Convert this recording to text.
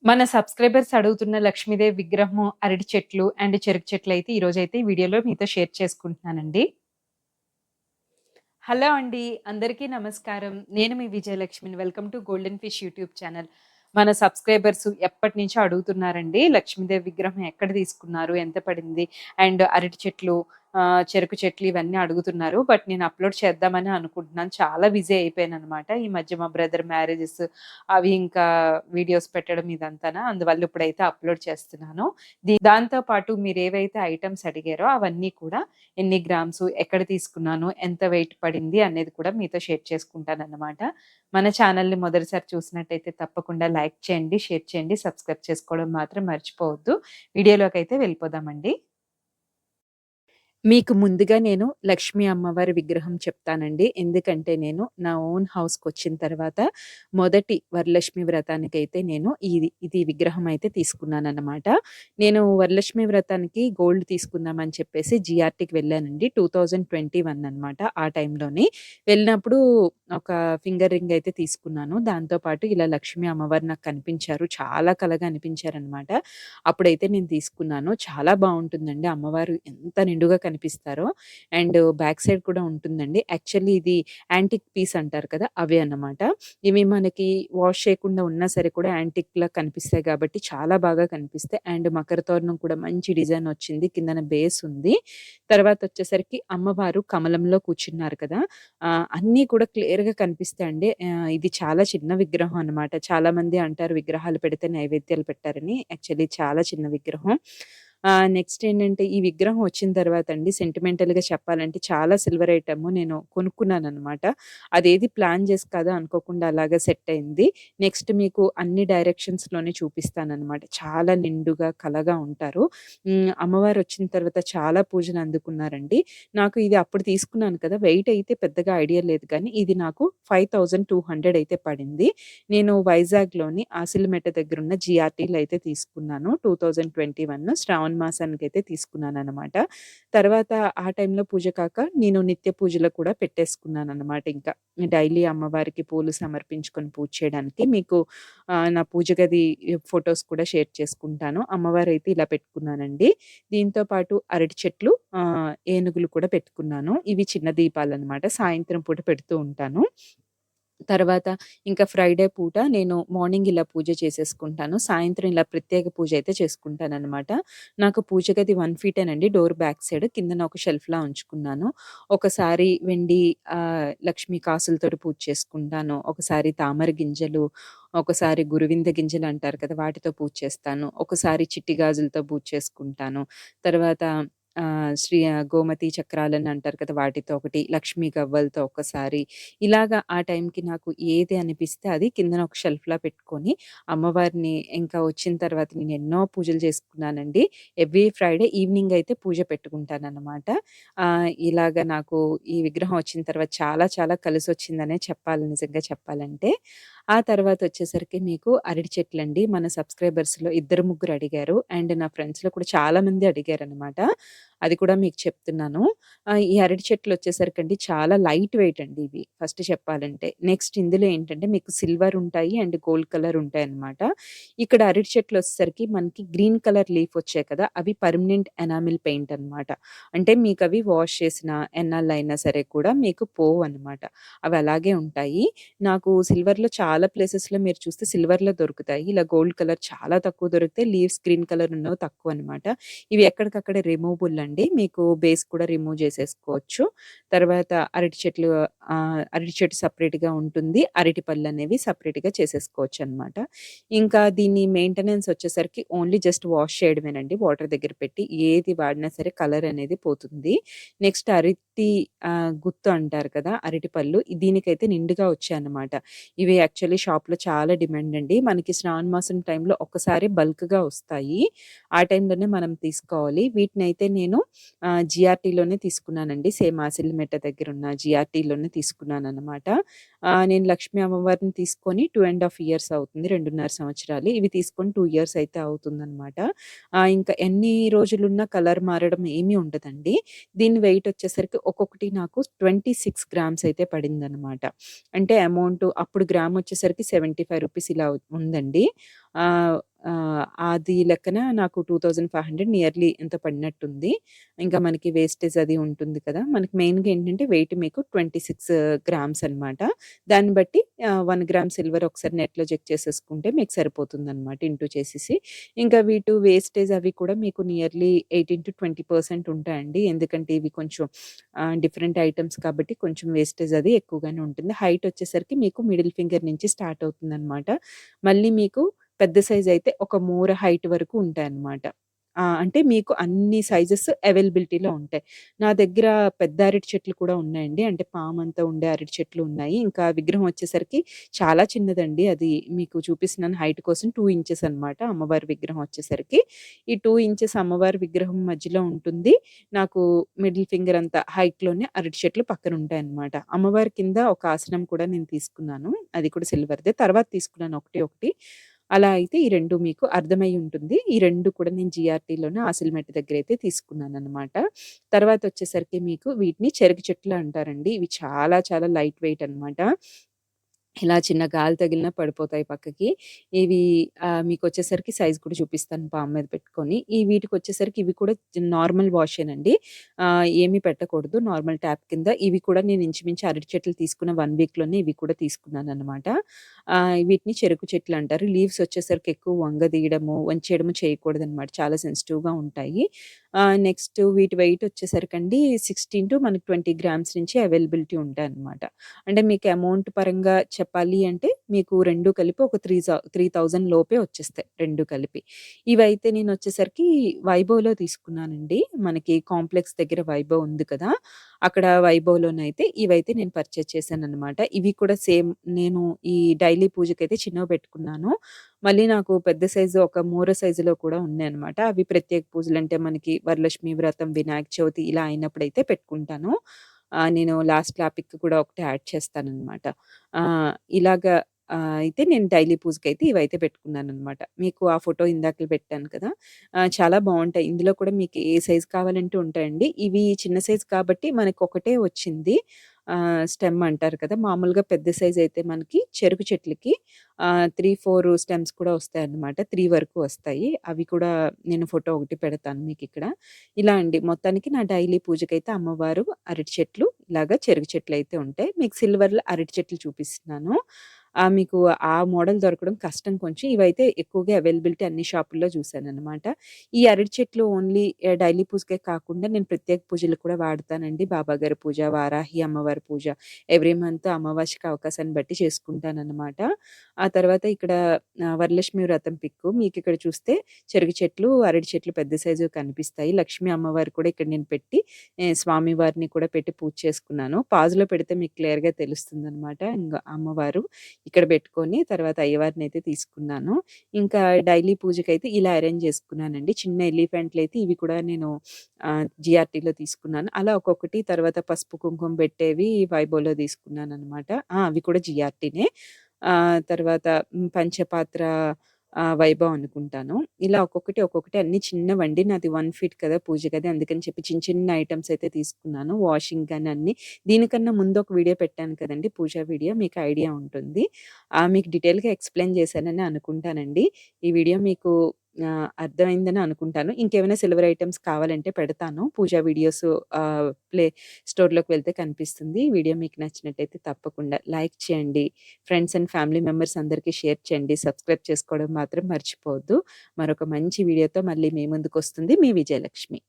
మన సబ్స్క్రైబర్స్ అడుగుతున్న లక్ష్మీదేవి విగ్రహం, అరటి చెట్లు అండ్ చెరుకు చెట్లయితే ఈరోజైతే ఈ వీడియోలో మీతో షేర్ చేసుకుంటున్నానండి. హలో అండి. అందరికీ నమస్కారం. నేను మీ విజయలక్ష్మిని. Welcome to golden fish YouTube channel. మన సబ్స్క్రైబర్స్ ఎప్పటినుంచో అడుగుతున్నారండి. లక్ష్మీదేవి విగ్రహం ఎక్కడ తీసుకున్నారు? ఎంత పడింది? అండ్ అరటి చెట్లు, చెరుకు చెట్లు ఇవన్నీ అడుగుతున్నారు. బట్ నేను అప్‌లోడ్ చేద్దామని అనుకుంటున్నాను. చాలా బిజీ అయిపోయాననమాట. ఈ మధ్య మా బ్రదర్ మ్యారేజెస్ అవి ఇంకా వీడియోస్ పెట్టడం ఇదంతాన. అందువల్ల ఇప్పుడైతే అప్‌లోడ్ చేస్తున్నాను. దాంతో పాటు మీరేవైతే ఐటెమ్స్ అడిగారో అవన్నీ కూడా ఎన్ని గ్రామ్స్, ఎక్కడ తీసుకున్నాను, ఎంత వెయిట్ పడింది అనేది కూడా మీతో షేర్ చేసుకుంటానన్నమాట. మన ఛానల్‌ని మొదటిసారి చూసినట్టయితే తప్పకుండా లైక్ చేయండి, షేర్ చేయండి, సబ్స్క్రైబ్ చేసుకోవడం మాత్రం మర్చిపోవద్దు. వీడియోలోకైతే వెళ్ళిపోదామండి. మీకు ముందుగా నేను లక్ష్మీ అమ్మవారి విగ్రహం చెప్తానండి. ఎందుకంటే నేను నా ఓన్ హౌస్‌కొచ్చిన తర్వాత మొదటి వరలక్ష్మి వ్రతానికైతే నేను ఇది విగ్రహం అయితే తీసుకున్నాననమాట. నేను వరలక్ష్మి వ్రతానికి గోల్డ్ తీసుకుందామని చెప్పేసి జీఆర్‌టీకి వెళ్ళానండి. 2021 అనమాట. ఆ టైంలోని. వెళ్ళినప్పుడు ఒక ఫింగర్ రింగ్ అయితే తీసుకున్నాను. దాంతో పాటు ఇలా లక్ష్మీ అమ్మవారు నాకు కనిపించారు. చాలా కళగా అనిపించారనమాట. అప్పుడైతే నేను తీసుకున్నాను. చాలా బావుంటుందండి. అమ్మవారు ఎంత నిండుగా కనిపిస్తారో. అండ్ బ్యాక్ సైడ్ కూడా ఉంటుందండి. యాక్చువల్లీ ఇది యాంటిక్ పీస్ అంటారు కదా! అవే అన్నమాట. ఇవి మనకి వాష్ చేయకుండా ఉన్నా సరే కూడా యాంటిక్‌లా కనిపిస్తాయి కాబట్టి చాలా బాగా కనిపిస్తాయి. అండ్ మకర తోరణం కూడా మంచి డిజైన్ వచ్చింది. కిందన బేస్ ఉంది. తర్వాత వచ్చేసరికి అమ్మవారు కమలంలో కూర్చున్నారు కదా! అన్నీ కూడా క్లియర్‌గా కనిపిస్తాయండి. ఇది చాలా చిన్న విగ్రహం అన్నమాట. చాలామంది అంటారు విగ్రహాలు పెడితే నైవేద్యాలు పెట్టారని. యాక్చువల్లీ చాలా చిన్న విగ్రహం. నెక్స్ట్ ఏంటంటే ఈ విగ్రహం వచ్చిన తర్వాత అండి సెంటిమెంటల్‌గా చెప్పాలంటే చాలా సిల్వర్ ఐటెమ్ నేను కొనుక్కున్నాననమాట. అదేది ప్లాన్ చేసి కాదు అనుకోకుండా అలాగా సెట్ అయింది. నెక్స్ట్ మీకు అన్ని డైరెక్షన్స్‌లోనే చూపిస్తాననమాట. చాలా నిండుగా, కళగా ఉంటారు. అమ్మవారు వచ్చిన తర్వాత చాలా పూజలు అందుకున్నారండి. నాకు ఇది అప్పుడు తీసుకున్నాను కదా! వెయిట్ అయితే పెద్దగా ఐడియా లేదు కానీ, ఇది నాకు 5200 అయితే పడింది. నేను వైజాగ్‌లోని ఆసిల్మెట దగ్గరున్న జీఆర్‌టీలో అయితే తీసుకున్నాను. 2021 శ్రావణ మాసానికైతే తీసుకున్నాననమాట. తర్వాత ఆ టైంలో పూజ కాక నేను నిత్య పూజలో కూడా పెట్టేసుకున్నాననమాట ఇంకా. డైలీ అమ్మవారికి పూలు సమర్పించుకొని పూజ చేయడానికి. మీకు నా పూజ గది ఫోటోస్ కూడా షేర్ చేసుకుంటాను. అమ్మవారైతే ఇలా పెట్టుకున్నానండి. దీంతో పాటు అరటి చెట్లు, ఏనుగులు కూడా పెట్టుకున్నాను. ఇవి చిన్న దీపాలనమాట. సాయంత్రం పూట పెడుతూ ఉంటాను. తర్వాత ఇంకా ఫ్రైడే పూట నేను మార్నింగ్ ఇలా పూజ చేసేసుకుంటాను. సాయంత్రం ఇలా ప్రత్యేక పూజ అయితే చేసుకుంటాననమాట. నాకు పూజ గది 1 ఫీటేనండి. డోర్ బ్యాక్ సైడ్ కిందన ఒక షెల్ఫ్‌లా ఉంచుకున్నాను. ఒకసారి వెండి లక్ష్మీ కాసులతోటి పూజ చేసుకుంటాను. ఒకసారి తామర గింజలు, ఒకసారి గురువింద గింజలు అంటారు కదా! వాటితో పూజ చేస్తాను. ఒకసారి చిట్టి గాజులతో పూజ చేసుకుంటాను. తర్వాత గోమతి చక్రాలని అంటారు కదా! వాటితో ఒకటి, లక్ష్మీ గవ్వలతో ఒకసారి ఇలాగా ఆ టైంకి నాకు ఏది అనిపిస్తే అది కిందన ఒక షెల్ఫ్‌లా పెట్టుకొని, అమ్మవారిని ఇంకా వచ్చిన తర్వాత నేను ఎన్నో పూజలు చేసుకున్నానండి. ఎవ్రీ ఫ్రైడే ఈవినింగ్ అయితే పూజ పెట్టుకుంటాననమాట. ఇలాగ నాకు ఈ విగ్రహం వచ్చిన తర్వాత చాలా చాలా కలిసొచ్చిందనే చెప్పాలి నిజంగా చెప్పాలంటే. ఆ తర్వాత వచ్చేసరికి మీకు అరటి చెట్లండి. మన సబ్స్క్రైబర్స్‌లో ఇద్దరు, ముగ్గురు అడిగారు. అండ్ నా ఫ్రెండ్స్‌లో కూడా చాలా మంది అడిగారనమాట. అది కూడా మీకు చెప్తున్నాను. ఈ అరటి చెట్లొచ్చేసరికండి చాలా లైట్ వెయిట్ అండి ఇవి ఫస్ట్ చెప్పాలంటే. నెక్స్ట్ ఇందులో ఏంటంటే మీకు సిల్వర్ ఉంటాయి అండ్ గోల్డ్ కలర్ ఉంటాయన్నమాట. ఇక్కడ అరటి చెట్లొచ్చేసరికి మనకి గ్రీన్ కలర్ లీఫ్ వచ్చాయి కదా! అవి పర్మనెంట్ ఎనామిల్ పెయింట్ అన్నమాట. అంటే మీకవి వాష్ చేసిన ఎన్నాళ్ళైనా సరే కూడా మీకు పోవన్నమాట. అవి అలాగే ఉంటాయి. నాకు సిల్వర్‌లో చాలా ప్లేసెస్‌లో మీరు చూస్తే సిల్వర్‌లో దొరుకుతాయి. ఇలా గోల్డ్ కలర్ చాలా తక్కువ దొరుకుతాయి. లీవ్స్ గ్రీన్ కలర్ ఉన్నవి తక్కువన్నమాట. ఇవి ఎక్కడికక్కడే రిమూవబుల్ అండి. మీకు బేస్ కూడా రిమూవ్ చేసేసుకోవచ్చు. తర్వాత అరటి చెట్టు సెపరేట్‌గా ఉంటుంది. అరటి పళ్ళనేవి సెపరేట్‌గా చేసేసుకోవచ్చనమాట. ఇంకా దీన్ని మెయింటెనెన్స్ వచ్చేసరికి ఓన్లీ జస్ట్ వాష్ చేయడమేనండి. వాటర్ దగ్గర పెట్టి ఏది వాడినా సరే కలర్ అనేది పోతుంది. నెక్స్ట్ గుత్తు అంటారు కదా! అరటిపళ్ళు దీనికైతే నిండుగా వచ్చాయన్నమాట. ఇవి యాక్చువల్లీ షాప్‌లో చాలా డిమాండ్ అండి. మనకి శ్రావణ మాసం టైంలో ఒక్కసారి బల్క్‌గా వస్తాయి. ఆ టైంలోనే మనం తీసుకోవాలి. వీటినైతే నేను జీఆర్‌టీలోనే తీసుకున్నానండి. సేమ్ ఆసిల్‌మెట్ట దగ్గరున్న జీఆర్‌టీలోనే తీసుకున్నాననమాట. నేను లక్ష్మీ అమ్మవారిని తీసుకొని 2½ ఇయర్స్ అవుతుంది. 2.5 సంవత్సరాలు. ఇవి తీసుకొని 2 ఇయర్స్ అయితే అవుతుందనమాట. ఇంకా ఎన్ని రోజులున్నా కలర్ మారడం ఏమీ ఉండదండి. దీని వెయిట్ వచ్చేసరికి ఒక్కొక్కటి నాకు 26 గ్రామ్స్ అయితే పడిందనమాట. అంటే అమౌంట్ అప్పుడు గ్రామ్ వచ్చేసరికి రూ. 75 ఇలా ఉందండి. ఆహ్, అది లెక్కన నాకు 2500 నియర్లీ ఎంతో పడినట్టుంది. ఇంకా మనకి వేస్టేజ్ అది ఉంటుంది కదా! మనకి మెయిన్‌గా ఏంటంటే వెయిట్ మీకు 26 గ్రామ్స్ అనమాట. దాన్ని బట్టి 1 గ్రామ్ సిల్వర్ ఒకసారి నెట్‌లో చెక్ చేసేసుకుంటే మీకు సరిపోతుందనమాట ఇంటూ చేసేసి. ఇంకా వీటు వేస్టేజ్ అవి కూడా మీకు నియర్లీ 18-20% ఉంటాయండి. ఎందుకంటే ఇవి కొంచెం డిఫరెంట్ ఐటెమ్స్ కాబట్టి కొంచెం వేస్టేజ్ అది ఎక్కువగానే ఉంటుంది. హైట్ వచ్చేసరికి మీకు మిడిల్ ఫింగర్ నుంచి స్టార్ట్ అవుతుందనమాట. మళ్ళీ మీకు పెద్ద సైజ్ అయితే ఒక మోర హైట్ వరకు ఉంటాయన్నమాట. అంటే మీకు అన్ని సైజెస్ అవైలబిలిటీలో ఉంటాయి. నా దగ్గర పెద్ద అరటి చెట్లు కూడా ఉన్నాయండి. అంటే పామంతా ఉండే అరటి చెట్లు ఉన్నాయి. ఇంకా విగ్రహం వచ్చేసరికి చాలా చిన్నదండి. అది మీకు చూపిస్తున్నాను హైట్ కోసం 2 ఇంచెస్ అనమాట అమ్మవారి విగ్రహం వచ్చేసరికి. ఈ 2 ఇంచెస్ అమ్మవారి విగ్రహం మధ్యలో ఉంటుంది. నాకు మిడిల్ ఫింగర్ అంత హైట్‌లోనే అరటి చెట్లు పక్కన ఉంటాయన్నమాట. అమ్మవారి కింద ఒక ఆసనం కూడా నేను తీసుకున్నాను. అది కూడా సిల్వర్‌దే. తర్వాత తీసుకున్నాను ఒకటి ఒకటి. అలా అయితే ఈ 2 మీకు అర్థమై ఉంటుంది. ఈ 2 కూడా నేను జీఆర్‌టీలోనే ఆసిల్‌మెట్ దగ్గరైతే తీసుకున్నాననమాట. తర్వాతొచ్చేసరికి మీకు వీటిని చెరుకు చెట్లు అంటారండి. ఇవి చాలా చాలా లైట్ వెయిట్ అనమాట. ఇలా చిన్న గాలి తగిలినా పడిపోతాయి పక్కకి. ఇవి మీకొచ్చేసరికి సైజ్ కూడా చూపిస్తాను పామ్ మీద పెట్టుకొని. వీటికొచ్చేసరికి ఇవి కూడా నార్మల్ వాషేనండి. ఏమి పెట్టకూడదు. నార్మల్ ట్యాప్ కింద. ఇవి కూడా నేను ఇంచుమించు అరటి చెట్లు తీసుకున్న 1 వీక్‌లోనే ఇవి కూడా తీసుకున్నాననమాట. వీటిని చెరుకు చెట్లంటారు. లీవ్స్ వచ్చేసరికి ఎక్కువ వంగదీయడము, వంచేయడము చేయకూడదనమాట. చాలా సెన్సిటివ్‌గా ఉంటాయి. నెక్స్ట్ వీటి వెయిట్ వచ్చేసరికండి 16 టు మనకి 20 గ్రామ్స్ నుంచి అవైలబిలిటీ ఉంటాయన్నమాట. అంటే మీకు అమౌంట్ పరంగా చెప్పాలి అంటే మీకు 2 కలిపి ఒక 3000 లోపే వచ్చేస్తాయి 2 కలిపి. ఇవైతే నేనొచ్చేసరికి వైభవ్‌లో తీసుకున్నానండి. మనకి కాంప్లెక్స్ దగ్గర వైభవ్ ఉంది కదా! అక్కడ వైభవ్‌లోనైతే ఇవైతే నేను పర్చేజ్ చేశాననమాట. ఇవి కూడా సేమ్ నేను ఈ డైలీ పూజకైతే చిన్నవి పెట్టుకున్నాను. మళ్ళీ నాకు పెద్ద సైజు ఒక మూర సైజులో కూడా ఉన్నాయన్నమాట. అవి ప్రత్యేక పూజలంటే మనకి వరలక్ష్మి వ్రతం, వినాయక చవితి ఇలా అయినప్పుడైతే పెట్టుకుంటాను. నేను లాస్ట్‌లో ఆ పిక్ కూడా ఒకటి యాడ్ చేస్తాననమాట. ఇలాగా అయితే నేను డైలీ పూజకైతే ఇవైతే పెట్టుకున్నాననమాట. మీకు ఆ ఫోటో ఇందాకల పెట్టాను కదా! చాలా బావుంటాయి. ఇందులో కూడా మీకు ఏ సైజ్ కావాలంటే ఉంటాయండి. ఇవి చిన్న సైజ్ కాబట్టి మనకొకటే వచ్చింది. స్టెమ్ అంటారు కదా! మామూలుగా పెద్ద సైజ్ అయితే మనకి చెరుకు చెట్లకి 3, 4 స్టెమ్స్ కూడా వస్తాయన్నమాట. 3 వరకు వస్తాయి. అవి కూడా నేను ఫోటో ఒకటి పెడతాను మీకిక్కడ. ఇలా అండి మొత్తానికి నా డైలీ పూజకైతే అమ్మవారు, అరటి చెట్లు, ఇలాగ చెరుకు చెట్లయితే ఉంటాయి. మీకు సిల్వర్‌లో అరటి చెట్లు చూపిస్తున్నాను. మీకు ఆ మోడల్ దొరకడం కష్టం కొంచెం. ఇవైతే ఎక్కువగా అవైలబిలిటీ అన్ని షాపుల్లో చూసాననమాట. ఈ అరటి చెట్లు ఓన్లీ డైలీ పూజకే కాకుండా నేను ప్రత్యేక పూజలకు కూడా వాడతానండి. బాబాగారి పూజ, వారాహి అమ్మవారి పూజ ఎవ్రీ మంత్ అమావాస్యకి అవకాశాన్ని బట్టి చేసుకుంటాననమాట. ఆ తర్వాత ఇక్కడ వరలక్ష్మి వ్రతం పిక్కు మీకిక్కడ చూస్తే చెరుకు చెట్లు, అరటి చెట్లు పెద్ద సైజువి కనిపిస్తాయి. లక్ష్మీ అమ్మవారు కూడా ఇక్కడ నేను పెట్టి స్వామివారిని కూడా పెట్టి పూజ చేసుకున్నాను. పాజులో పెడితే మీకు క్లియర్‌గా తెలుస్తుందనమాట. ఇంగ అమ్మవారు ఇక్కడ పెట్టుకొని తర్వాత అయ్యవారినైతే తీసుకున్నాను. ఇంకా డైలీ పూజకైతే ఇలా అరేంజ్ చేసుకున్నానండి. చిన్న ఎలిఫెంట్‌లయితే ఇవి కూడా నేను జీఆర్‌టీలో తీసుకున్నాను. అలా ఒక్కొక్కటి తర్వాత పసుపు, కుంకుమ పెట్టేవి వైభవ్‌లో తీసుకున్నాననమాట. అవి కూడా జీఆర్‌టీనే. తర్వాత పంచపాత్ర వైభవ్ అనుకుంటాను. ఇలా ఒక్కొక్కటి, ఒక్కొక్కటి అన్నీ చిన్నవండి. నాది 1 ఫీట్ కదా పూజ గది. అందుకని చెప్పి చిన్న చిన్న ఐటెమ్స్ అయితే తీసుకున్నాను. వాషింగ్ గాని అన్నీ. దీనికన్నా ముందు ఒక వీడియో పెట్టాను కదండీ! పూజా వీడియో మీకు ఐడియా ఉంటుంది. మీకు డీటెయిల్‌గా ఎక్స్‌ప్లెయిన్ చేశానని అనుకుంటానండి. ఈ వీడియో మీకు అర్థమైందని అనుకుంటాను. ఇంకేమైనా సిల్వర్ ఐటెమ్స్ కావాలంటే పెడతాను. పూజా వీడియోస్ ప్లే స్టోర్‌లోకి వెళ్తే కనిపిస్తుంది. ఈ వీడియో మీకు నచ్చినట్టయితే తప్పకుండా లైక్ చేయండి. ఫ్రెండ్స్ అండ్ ఫ్యామిలీ మెంబర్స్ అందరికీ షేర్ చేయండి. సబ్స్క్రైబ్ చేసుకోవడం మాత్రం మర్చిపోవద్దు. మరొక మంచి వీడియోతో మళ్ళీ మీ ముందుకొస్తుంది మీ విజయలక్ష్మి.